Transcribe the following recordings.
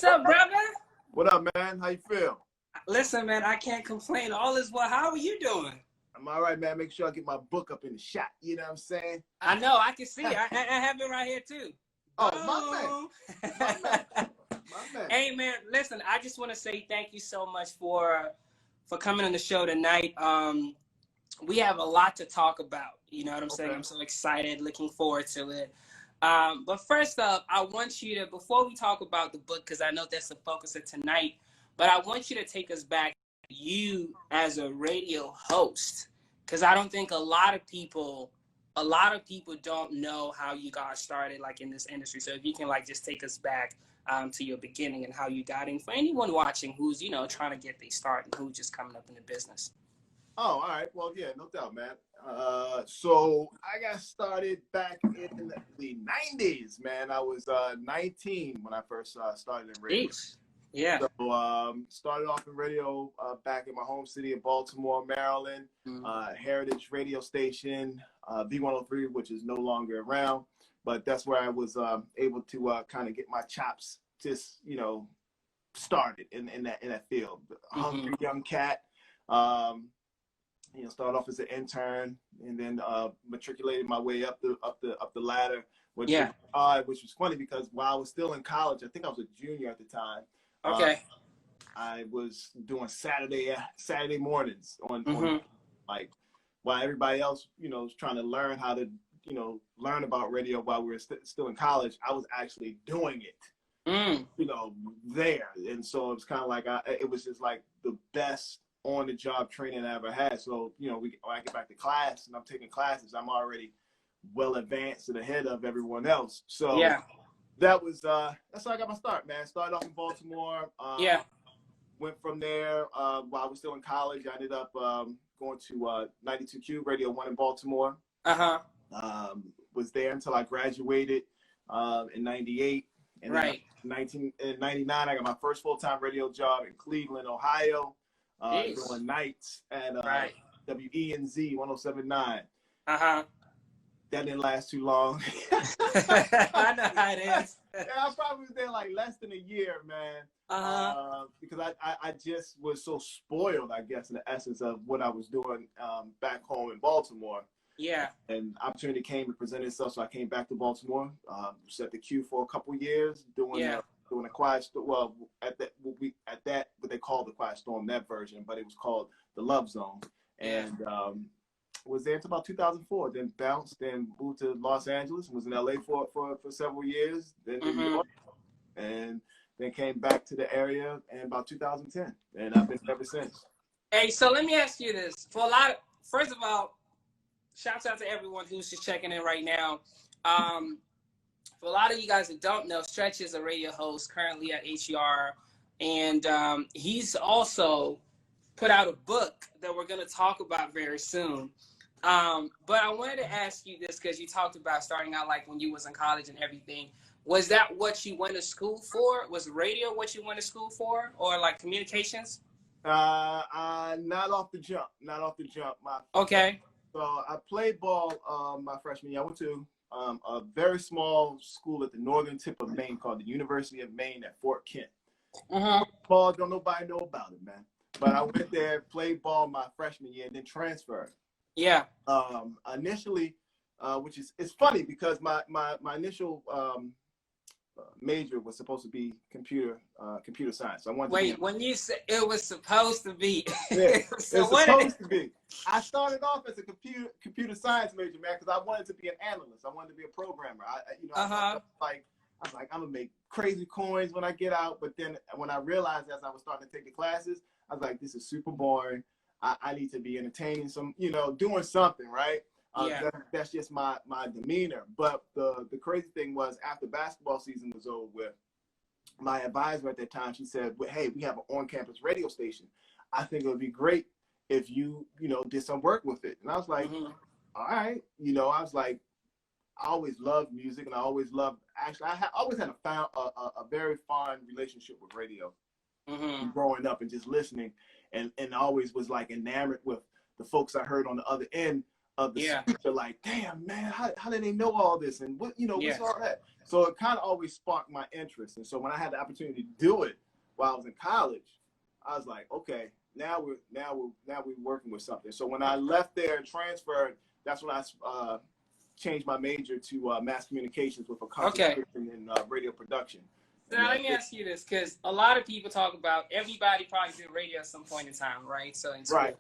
up, brother? What up, man? How you feel? Listen, man, I can't complain. All is well. How are you doing? I'm all right, man. Make sure I get my book up in the shot. You know what I'm saying? I know. I can see. I have it right here, too. Oh, my man. My man. My man. Hey, man, listen, I just want to say thank you so much for coming on the show tonight. We have a lot to talk about. You know what I'm saying? I'm so excited, looking forward to it. But first up, I want you to, before we talk about the book, because I know that's the focus of tonight, but I want you to take us back to you as a radio host, because I don't think a lot of people don't know how you got started, like, in this industry. So if you can, like, just take us back to your beginning and how you got in, for anyone watching who's, you know, trying to get their start and who's just coming up in the business. Oh, all right. Well, yeah, no doubt, man. So I got started back in the 90s, man. I was 19 when I first started in radio. Jeez. Yeah. So started off in radio back in my home city of Baltimore, Maryland. Heritage radio station, V103, which is no longer around. But that's where I was able to kind of get my chops just, you know, started in that field. Hungry young cat. You know, started off as an intern and then matriculated my way up the ladder, which was funny because while I was still in college, I think I was a junior at the time. Okay. I was doing Saturday mornings on like while everybody else, you know, was trying to learn how to, you know, learn about radio while we were still in college. I was actually doing it, you know, there, and so it was kind of like it was just like the best on-the-job training I ever had. So, you know, when I get back to class and I'm taking classes, I'm already well advanced and ahead of everyone else. So that was that's how I got my start, man. Started off in Baltimore. Went from there while I was still in college. I ended up going to 92Q Radio 1 in Baltimore. Was there until I graduated in 98. And then in 1999, I got my first full-time radio job in Cleveland, Ohio. Doing nights at WENZ 107.9. That didn't last too long. I know how it is. Yeah, I probably was there like less than a year, man. Because I just was so spoiled, I guess, in the essence of what I was doing back home in Baltimore. Yeah. And opportunity came to present itself, so I came back to Baltimore. Set the queue for a couple years doing a quiet storm. Well, at that what they called the Quiet Storm, that version, but it was called the Love Zone, and was there until about 2004. Then bounced and moved to Los Angeles and was in LA for several years. Then New York, and then came back to the area in about 2010, and I've been ever since. Hey, so let me ask you this: first of all, shouts out to everyone who's just checking in right now. For a lot of you guys that don't know, Stretch is a radio host currently at HER, and he's also put out a book that we're going to talk about very soon. But I wanted to ask you this because you talked about starting out like when you was in college and everything. Was that what you went to school for? Was radio what you went to school for, or like communications? Not off the jump. So I played ball my freshman year. I went to a very small school at the northern tip of Maine called the University of Maine at Fort Kent. Ball, don't nobody know about it, man. But I went there, played ball my freshman year, and then transferred. Yeah. Initially, which is it's funny because my initial major was supposed to be computer science. So I wanted when you said it was supposed to be, so it's supposed to be. I started off as a computer science major, man, because I wanted to be an analyst. I wanted to be a programmer. I was like, I'm gonna make crazy coins when I get out. But then when I realized as I was starting to take the classes, I was like, this is super boring. I need to be entertaining, doing something, right? That's just my demeanor. But the crazy thing was after basketball season was over with, my advisor at that time, she said, well, hey, we have an on-campus radio station. I think it would be great if you did some work with it. And I was like, all right. I was like, I always loved music, and I always loved, actually, always had a very fond relationship with radio growing up and just listening, and always was like enamored with the folks I heard on the other end of the Yeah. speaker, like, damn, man, how did they know all this? And what, what's all that? So it kind of always sparked my interest. And so when I had the opportunity to do it while I was in college, I was like, okay, now we're working with something. So when I left there and transferred, that's when I changed my major to mass communications with a concentration in radio production. Now let me ask you this, because a lot of people talk about, everybody probably did radio at some point in time, right? So in school. Right.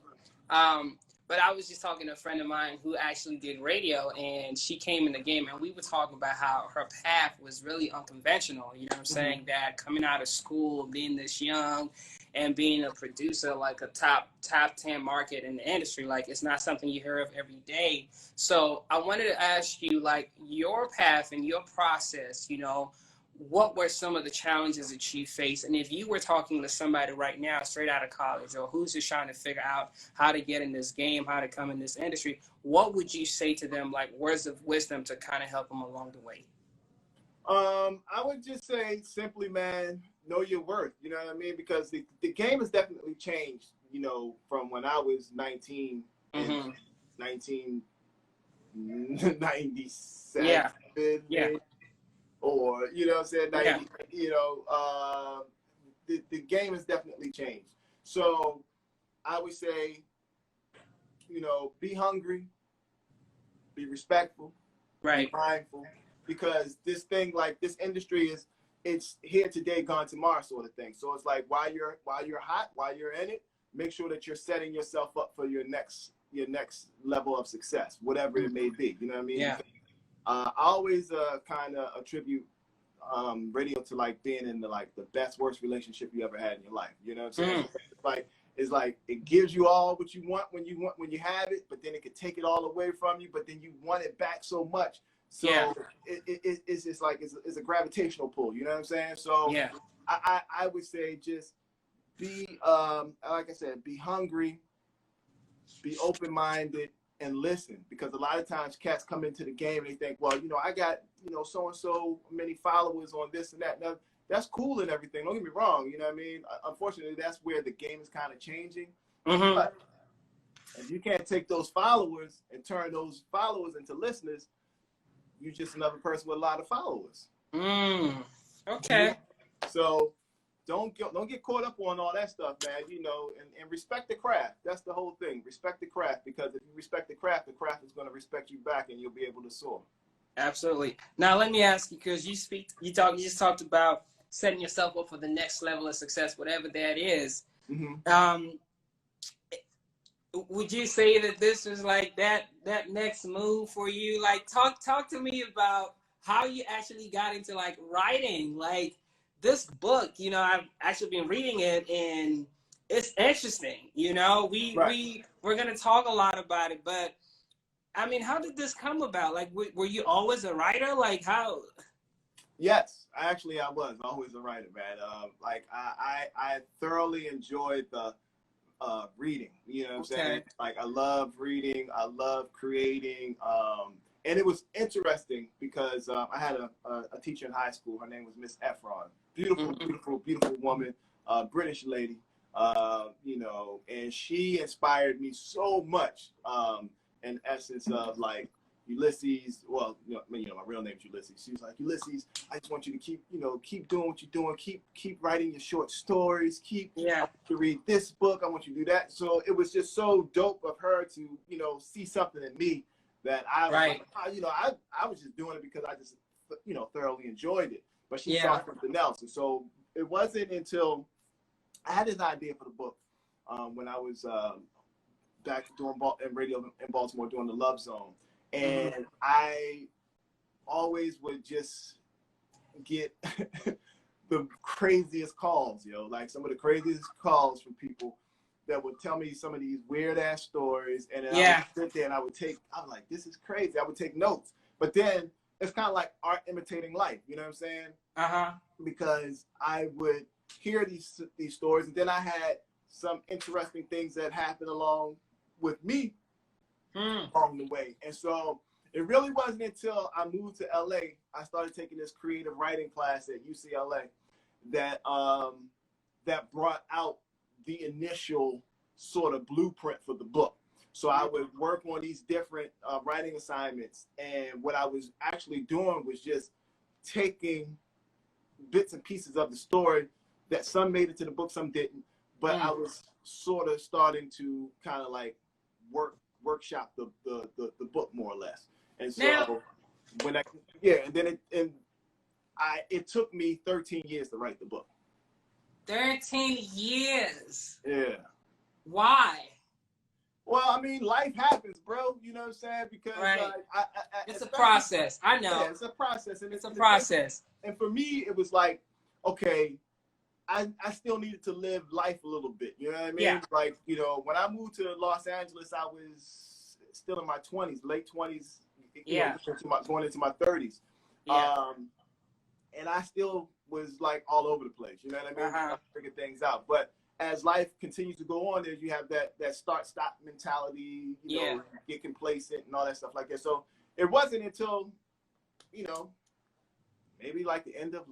But I was just talking to a friend of mine who actually did radio, and she came in the game, and we were talking about how her path was really unconventional. You know what I'm saying? That coming out of school, being this young, and being a producer, like a top 10 market in the industry, like it's not something you hear of every day. So I wanted to ask you, like, your path and your process, what were some of the challenges that you faced? And if you were talking to somebody right now, straight out of college, or who's just trying to figure out how to get in this game, how to come in this industry, what would you say to them, like words of wisdom to kind of help them along the way? I would just say simply, man, know your worth. You know what I mean? Because the game has definitely changed, from when I was 19 in 1997. Yeah. Or, what I'm saying? 90, the game has definitely changed. So I would say, be hungry, be respectful, right, be mindful, because this thing, like this industry it's here today, gone tomorrow sort of thing. So it's like while you're hot, while you're in it, make sure that you're setting yourself up for your next level of success, whatever it may be. You know what I mean? Yeah. I always kind of attribute radio to like being in the best worst relationship you ever had in your life. You know what I'm saying? It's like it gives you all what you want when you have it, but then it could take it all away from you, but then you want it back so much. So it's just like it's a gravitational pull. You know what I'm saying? So I would say just be like I said, be hungry, be open-minded, and listen, because a lot of times cats come into the game and they think, well, I got, so and so many followers on this and that. Now, that's cool and everything. Don't get me wrong. You know what I mean? Unfortunately, that's where the game is kind of changing. But if you can't take those followers and turn those followers into listeners, you're just another person with a lot of followers. Okay. So don't get caught up on all that stuff, man. And respect the craft. That's the whole thing. Respect the craft, because if you respect the craft is going to respect you back, and you'll be able to soar. Absolutely. Now let me ask you, because you just talked about setting yourself up for the next level of success, whatever that is. Would you say that this was like that next move for you? Like talk to me about how you actually got into like writing, like this book. I've actually been reading it, and it's interesting. We're gonna talk a lot about it, but I mean, how did this come about? Like, were you always a writer? Like, how? Yes, actually, I was always a writer, man. I thoroughly enjoyed the reading. You know what I'm saying? Like, I love reading. I love creating. And it was interesting because I had a teacher in high school. Her name was Miss Efron. Beautiful woman, British lady. And she inspired me so much. In essence of like Ulysses. Well, my real name's Ulysses. She was like, Ulysses, I just want you to keep doing what you're doing. Keep writing your short stories. I want you to read this book. I want you to do that. So it was just so dope of her to, see something in me that I was I was just doing it because I just, thoroughly enjoyed it. But she saw something else. And so it wasn't until I had this idea for the book when I was back doing radio in Baltimore doing the Love Zone. And I always would just get the craziest calls, like some of the craziest calls from people that would tell me some of these weird ass stories. And then I would sit there and I'm like, this is crazy. I would take notes. But then it's kind of like art imitating life. You know what I'm saying? Because I would hear these stories, and then I had some interesting things that happened along with me along the way. And so it really wasn't until I moved to LA, I started taking this creative writing class at UCLA that that brought out the initial sort of blueprint for the book. So I would work on these different writing assignments, and what I was actually doing was just taking bits and pieces of the story that some made it to the book, some didn't. But I was sort of starting to kind of like workshop the book more or less. And so Now, when it took me 13 years to write the book. 13 years. Yeah. Why? Well, I mean, life happens, bro. You know what I'm saying? Because it's a process. I know. Yeah, it's a process, and it's a process. And for me, it was like, okay, I still needed to live life a little bit. You know what I mean? Yeah. Like, you know, when I moved to Los Angeles, I was still in my 20s, late 20s. Yeah. Going into my 30s. Yeah. And I still was like all over the place. You know what I mean? Trying to figure things out. But as life continues to go on, you have that start-stop mentality, you know, get complacent and all that stuff like that. So it wasn't until, you know, maybe like the end of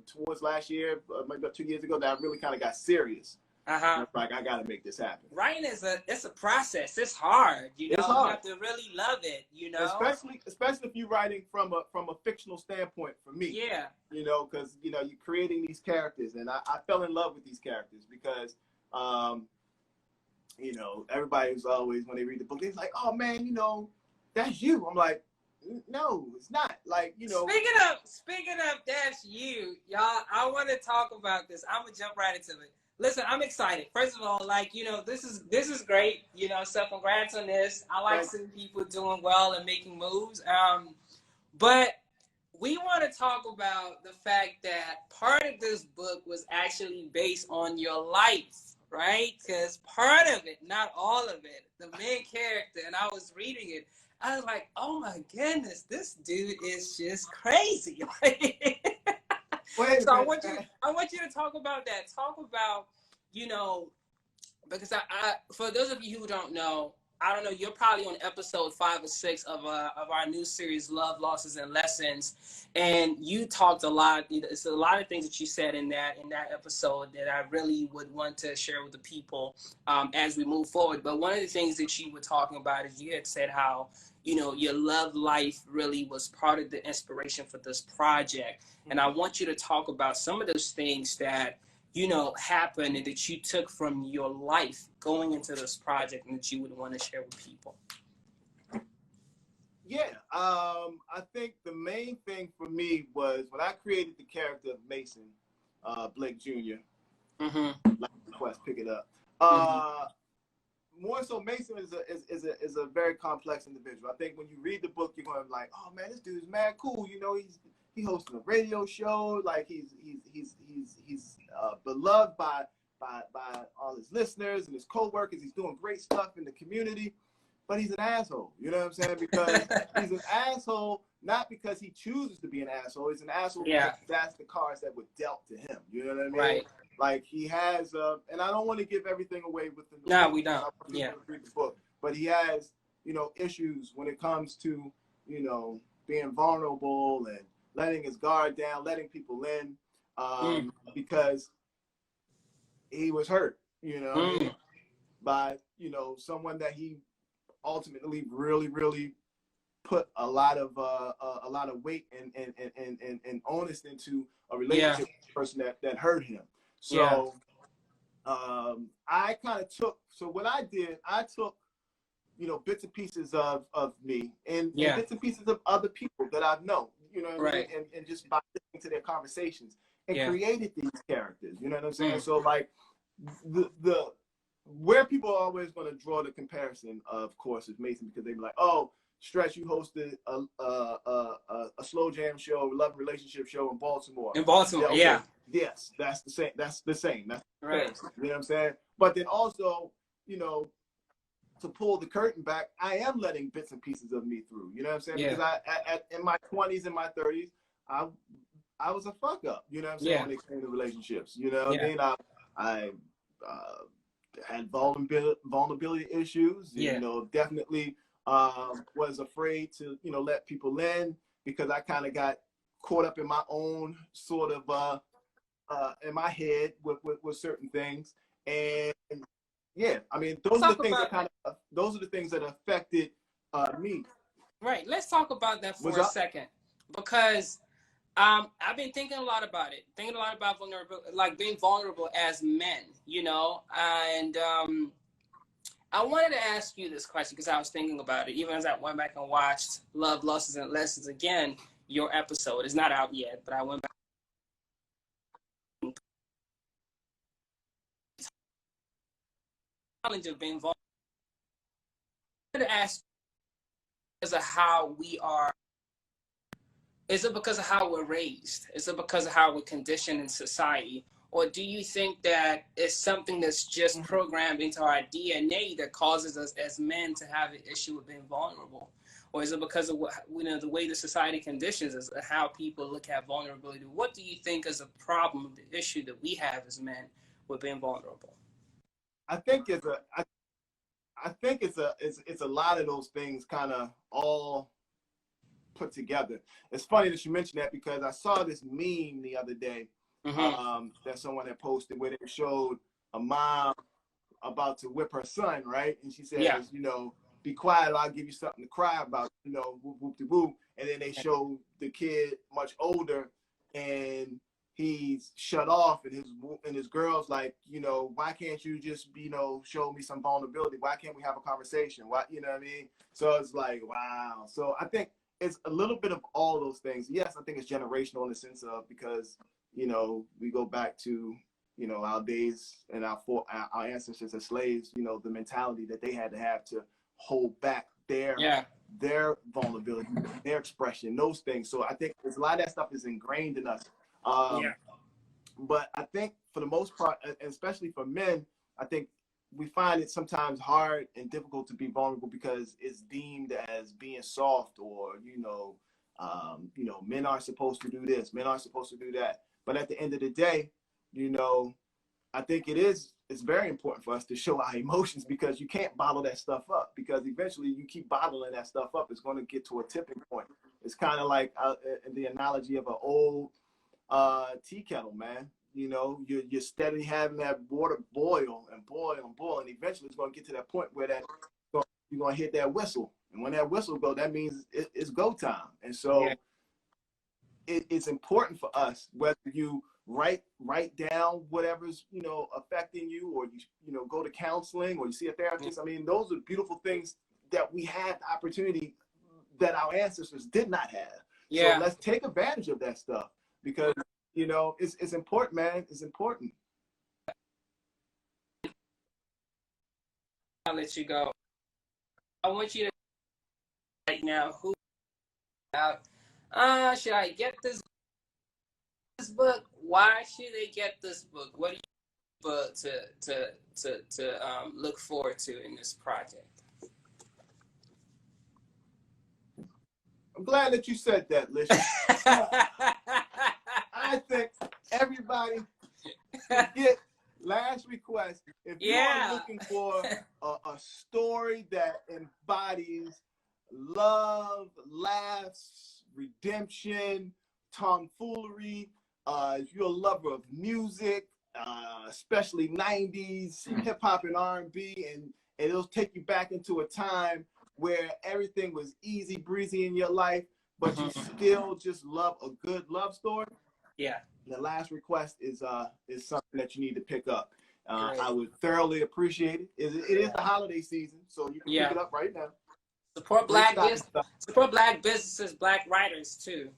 towards last year, maybe about 2 years ago, that I really kind of got serious. Like, I got to make this happen. Writing it's a process. It's hard. You know, it's hard. You have to really love it. You know, especially if you're writing from a fictional standpoint. For me, yeah, you know, because you know you're creating these characters, and I fell in love with these characters because, you know, everybody's always when they read the book, they're like, oh man, you know, that's you. I'm like, no, it's not. Like, you know. Speaking of that's you, y'all. I want to talk about this. I'm gonna jump right into it. Listen, I'm excited. First of all, like, you know, this is great. You know, so congrats on this. I like seeing people doing well and making moves. But we want to talk about the fact that part of this book was actually based on your life, right? Because part of it, not all of it, the main character, and I was reading it, I was like, oh my goodness, this dude is just crazy. So I want you to talk about that. Talk about, you know, because I for those of you who don't know, I don't know, you're probably on episode 5 or 6 of our new series, Love, Losses, and Lessons. And you talked a lot. It's a lot of things that you said in that episode that I really would want to share with the people as we move forward. But one of the things that you were talking about is you had said how, you know, your love life really was part of the inspiration for this project. And I want you to talk about some of those things that, you know, happened and that you took from your life going into this project and that you would want to share with people. Yeah, I think the main thing for me was when I created the character of Mason, Blake Jr. Like request, pick it up. More so, Mason is a very complex individual. I think when you read the book, you're going to be like, oh man, this dude's mad cool. You know, he's hosting a radio show. Like he's beloved by all his listeners and his co-workers. He's doing great stuff in the community, but he's an asshole. You know what I'm saying? Because he's an asshole, not because he chooses to be an asshole. He's an asshole because that's the cards that were dealt to him. You know what I mean? Right. Like he has, and I don't want to give everything away with the book. No, we don't. Read the book, but he has, you know, issues when it comes to, you know, being vulnerable and letting his guard down, letting people in, because he was hurt, you know, by, you know, someone that he ultimately really put a lot of weight and onus into a relationship with the person that hurt him. So I kind of took, so what I did, I took, you know, bits and pieces of me and bits and pieces of other people that I've known, you know what I mean? And just by listening to their conversations and created these characters, you know what I'm saying? So like the where people are always going to draw the comparison, of course, is Mason, because they be like, oh, Stretch, you hosted a slow jam show, love relationship show in Baltimore. Yes, that's the same. That's the same. That's right. You know what I'm saying? But then also, you know, to pull the curtain back, I am letting bits and pieces of me through. You know what I'm saying? Because in my 20s and my 30s, I was a fuck up. You know what I'm saying? When it came to relationships, you know what I mean? I had vulnerability issues. You know, definitely was afraid to, you know, let people in because I kind of got caught up in my own sort of in my head with certain things. And yeah, I mean, Let's those are talk the things about that those are the things that affected me. right. Let's talk about that for a second, because I've been thinking a lot about it, thinking a lot about like being vulnerable as men, you know, and I wanted to ask you this question because I was thinking about it, even as I went back and watched Love, Losses, and Lessons again. Your episode is not out yet, but I went back. Challenge of being vulnerable. I wanted to ask because of how we are. Is it because of how we're raised? Is it because of how we're conditioned in society? Or do you think that it's something that's just programmed into our DNA that causes us as men to have an issue with being vulnerable? Or is it because of what, you know, the way the society conditions us, how people look at vulnerability? What do you think is a problem, the issue that we have as men with being vulnerable? I think I think it's a lot of those things kind of all put together. It's funny that you mentioned that because I saw this meme the other day that someone had posted where they showed a mom about to whip her son, right? And she says, you know, be quiet, I'll give you something to cry about, you know, whoop, whoop, de whoop. And then they show the kid much older and he's shut off and his girl's like, you know, why can't you just, you know, show me some vulnerability? Why can't we have a conversation? Why, you know what I mean? So it's like, wow. So I think it's a little bit of all those things. Yes, I think it's generational in the sense of because, you know, we go back to, you know, our days and our ancestors as slaves, you know, the mentality that they had to have to hold back their vulnerability, their expression, those things. So I think there's a lot of that stuff is ingrained in us. But I think for the most part, especially for men, I think we find it sometimes hard and difficult to be vulnerable because it's deemed as being soft or, you know, men aren't supposed to do this, men aren't supposed to do that. But at the end of the day, you know, I think it's very important for us to show our emotions because you can't bottle that stuff up because eventually you keep bottling that stuff up. It's going to get to a tipping point. It's kind of like the analogy of an old tea kettle, man. You know, you're steadily having that water boil and boil and boil, and eventually it's going to get to that point where you're going to hit that whistle. And when that whistle goes, that means it's go time. And so it's important for us, whether you write down whatever's, you know, affecting you, or you know, go to counseling or you see a therapist. I mean, those are beautiful things that we had the opportunity that our ancestors did not have. So let's take advantage of that stuff because, you know, it's important, man. It's important. I'll let you go. I want you to right now who out should I get this book? Why should they get this book? What do you to look forward to in this project? I'm glad that you said that, Lysious. I think everybody should get Last Request. If you are looking for a story that embodies love, laughs, redemption, tomfoolery, if you're a lover of music, especially 90s hip hop and R&B, and it'll take you back into a time where everything was easy breezy in your life, but you still just love a good love story. The Last Request is something that you need to pick up. I would thoroughly appreciate it. It is the holiday season, so you can pick it up right now. Support black businesses, black writers too.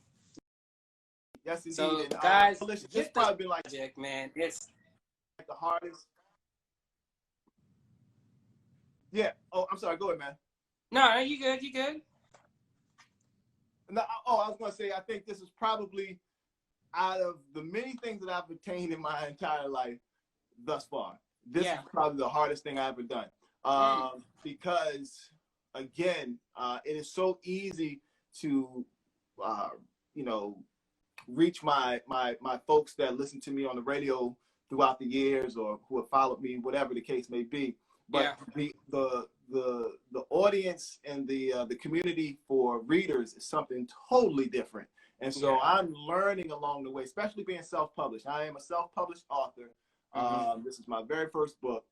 Yes, indeed. So, and, guys, it's probably been like project, man. It's the hardest. Yeah. Oh, I'm sorry. Go ahead, man. No, you good. You good. No, I was going to say, I think this is probably out of the many things that I've attained in my entire life thus far, this is probably the hardest thing I've ever done. Because, again, it is so easy to, you know, reach my folks that listen to me on the radio throughout the years or who have followed me, whatever the case may be. But the audience and the community for readers is something totally different. And so I'm learning along the way, especially being self-published. I am a self-published author. This is my very first book.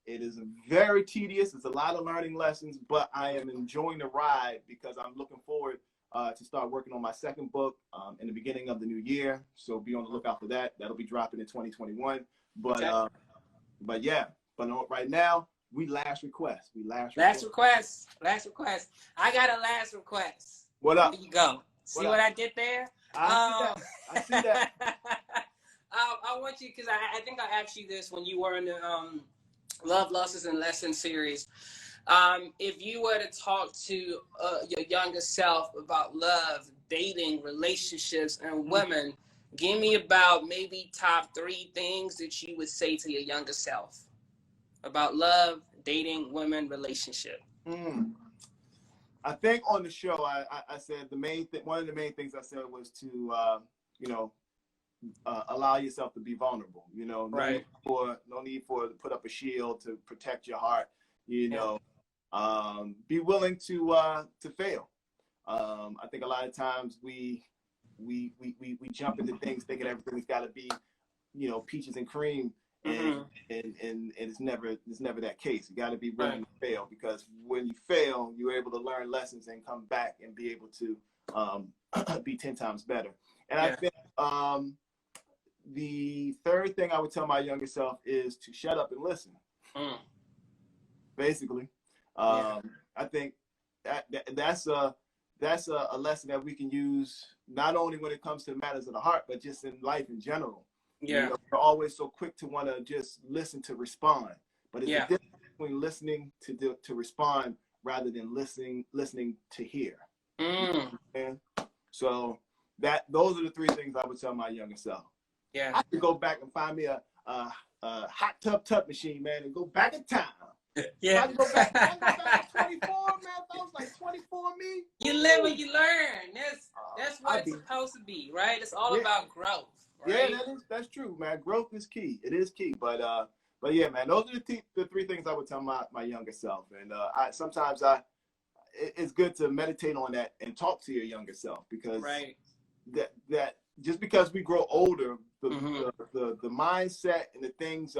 It is very tedious. It's a lot of learning lessons, but I am enjoying the ride because I'm looking forward to start working on my second book in the beginning of the new year. So be on the lookout for that. That'll be dropping in 2021. But yeah, but right now, we last request. Last request. I got a last request. What up? There you go. See what I did there? I see that. I want you, because I think I asked you this when you were in the Love, Losses, and Lessons series. If you were to talk to your younger self about love, dating, relationships, and women, give me about maybe top 3 things that you would say to your younger self about love, dating, women, relationship. I think on the show, I said one of the main things I said was to, allow yourself to be vulnerable. Right. No need for to put up a shield to protect your heart. Be willing to fail. I think a lot of times we jump into things thinking everything's got to be, peaches and cream, and it's never that case. You got to be willing to fail, because when you fail, you're able to learn lessons and come back and be able to be 10 times better. And I think the third thing I would tell my younger self is to shut up and listen. Basically, I think that's a lesson that we can use not only when it comes to matters of the heart, but just in life in general. We're always so quick to want to just listen to respond, but it's a difference between listening to respond rather than listening to hear. And so those are the 3 things I would tell my younger self. I could go back and find me a hot tub machine, man, and go back in time. I can go back to 24, man. If I was like 24, me. You live and you learn. That's what it's supposed to be, right? It's all about growth. Right? Yeah, that's true, man. Growth is key. It is key. But yeah, man, those are the 3 things I would tell my younger self. And sometimes it's good to meditate on that and talk to your younger self, because that just because we grow older, the mindset and the things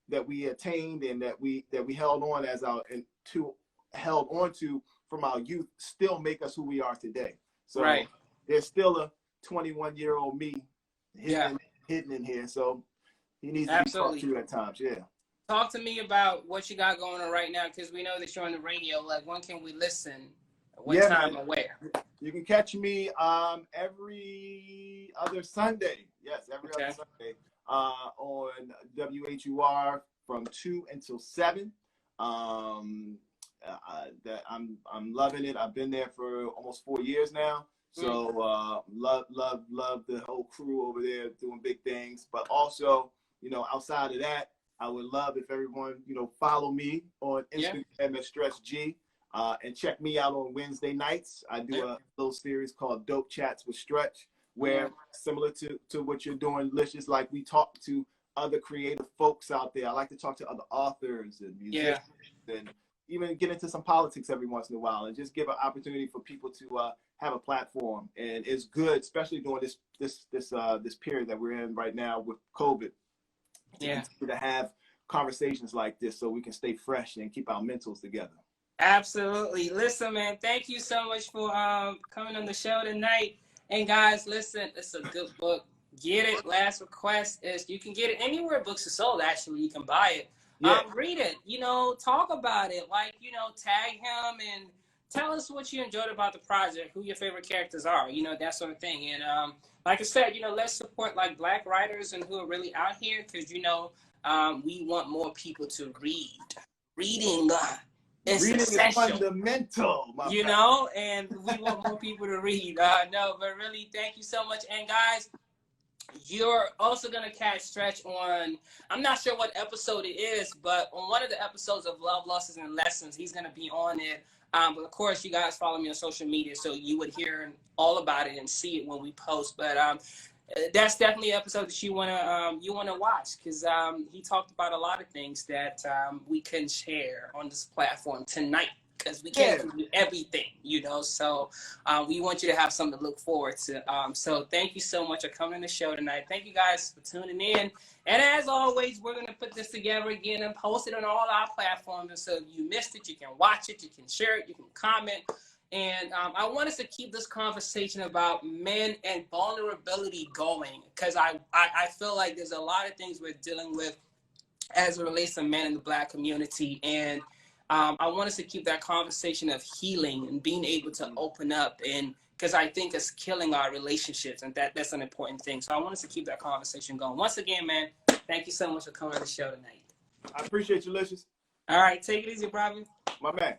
that we attained and that we held on held on to from our youth still make us who we are today. So there's still a 21-year-old me hidden in here. So he needs to be talked to at times. Talk to me about what you got going on right now, because we know that you're on the radio. Like, when can we listen? What time and where? You can catch me every other Sunday. Yes, every other Sunday on WHUR from 2 until 7. I'm loving it. I've been there for almost 4 years now. So love the whole crew over there doing big things. But also, outside of that, I would love if everyone, follow me on Instagram at Stretch G. And check me out on Wednesday nights. I do a little series called Dope Chats with Stretch, where similar to what you're doing, Lysious, like we talk to other creative folks out there. I like to talk to other authors and musicians and even get into some politics every once in a while, and just give an opportunity for people to have a platform. And it's good, especially during this period that we're in right now with COVID, to have conversations like this so we can stay fresh and keep our mentals together. Absolutely. Listen, man, thank you so much for coming on the show tonight. And guys, listen, it's a good book. Get it. Last request is you can get it anywhere books are sold. Actually, you can buy it. Read it. Talk about it. Like, tag him and tell us what you enjoyed about the project, who your favorite characters are, that sort of thing. And like I said, let's support like Black writers and who are really out here, because we want more people to read. Reading Reading is fundamental, and we want more people to read. No, but really, thank you so much. And guys, you're also going to catch Stretch on, I'm not sure what episode it is, but on one of the episodes of Love, Losses, and Lessons, he's going to be on it. But of course, you guys follow me on social media, so you would hear all about it and see it when we post. But that's definitely an episode that you wanna watch, because he talked about a lot of things that we couldn't share on this platform tonight. because we can't do everything, you know. So we want you to have something to look forward to. So thank you so much for coming on the show tonight. Thank you guys for tuning in. And as always, we're going to put this together again and post it on all our platforms. And so if you missed it, you can watch it, you can share it, you can comment. And I want us to keep this conversation about men and vulnerability going, because I feel like there's a lot of things we're dealing with as it relates to men in the Black community. And I want us to keep that conversation of healing and being able to open up, and because I think it's killing our relationships, and that's an important thing. So I want us to keep that conversation going. Once again, man, thank you so much for coming on the show tonight. I appreciate you, Lysious. All right, take it easy, brother. My man.